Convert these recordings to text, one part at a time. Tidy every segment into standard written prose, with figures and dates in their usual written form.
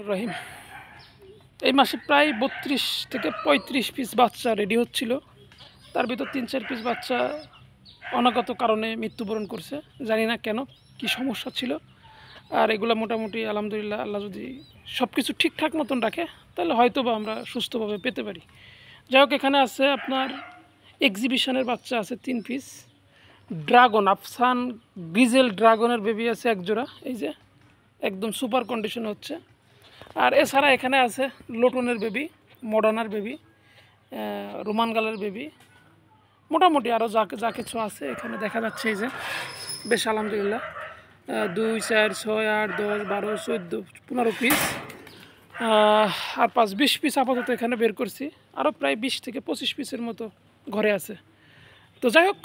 রহিম এই মাসে প্রায় 32 থেকে 35 পিস বাচ্চা রেডি হচ্ছিল। তার ভিতর 3-4 পিস বাচ্চা অনাগত কারণে মৃত্যুবরণ করছে। জানি না কেন, কি সমস্যা ছিল। আর এগুলো মোটামুটি আলহামদুলিল্লাহ, আল্লাহ যদি সব কিছু ঠিকঠাক মতন রাখে তাহলে হয়তো বা আমরা সুস্থভাবে পেতে পারি। যাই হোক, এখানে আছে আপনার এক্সিবিশনের বাচ্চা আছে 3 পিস, ড্রাগন আফসান গ্রিজেল ড্রাগনের বেবি আছে এক জোড়া, এই যে একদম সুপার কন্ডিশন হচ্ছে। আর এছাড়া এখানে আছে লোটনের বেবি, মডার্নার বেবি, রোমান গালের বেবি, মোটামুটি আরও যা কিছু আছে এখানে দেখা যাচ্ছে। এই যে বেশ আলহামদুলিল্লাহ 2, 4, 6, 8, 10, 12, 14, 15 পিস আর 5-20 পিস আপাতত এখানে বের করছি। আরও প্রায় 20 থেকে 25 পিসের মতো ঘরে আছে। তো যাই হোক,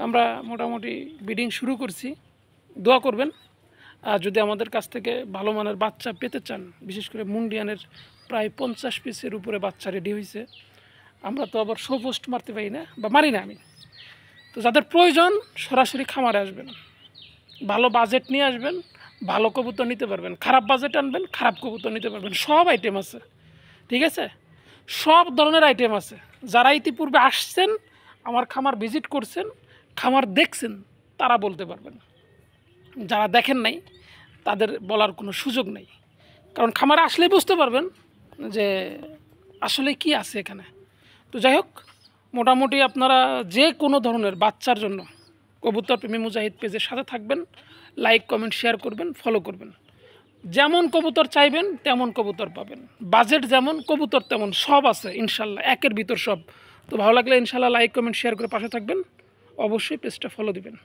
আমরা মোটামুটি ব্রিডিং শুরু করছি। দোয়া করবেন। আর যদি আমাদের কাছ থেকে ভালো মানের বাচ্চা পেতে চান, বিশেষ করে মুন্ডিয়ানের প্রায় 50 পিসের উপরে বাচ্চা রেডি হয়েছে। আমরা তো আবার শো পোস্ট মারতে পারি না, বা মারি না আমি। তো যাদের প্রয়োজন সরাসরি খামারে আসবেন, ভালো বাজেট নিয়ে আসবেন, ভালো কবুতর নিতে পারবেন। খারাপ বাজেট আনবেন, খারাপ কবুতর নিতে পারবেন। সব আইটেম আছে, ঠিক আছে? সব ধরনের আইটেম আছে। যারা ইতিপূর্বে আসছেন, আমার খামার ভিজিট করছেন, খামার দেখছেন, তারা বলতে পারবেন। যারা দেখেন নাই তাদের বলার কোনো সুযোগ নেই, কারণ খামারে আসলেই বুঝতে পারবেন যে আসলে কি আছে এখানে। তো যাই হোক, মোটামুটি আপনারা যে কোনো ধরনের বাচ্চার জন্য কবুতর প্রেমী মুজাহিদ পেজের সাথে থাকবেন, লাইক কমেন্ট শেয়ার করবেন, ফলো করবেন। যেমন কবুতর চাইবেন তেমন কবুতর পাবেন, বাজেট যেমন কবুতর তেমন, সব আছে ইনশাল্লাহ, একের ভিতর সব। তো ভালো লাগলে ইনশাল্লাহ লাইক কমেন্ট শেয়ার করে পাশে থাকবেন, অবশ্যই পেজটা ফলো দিবেন।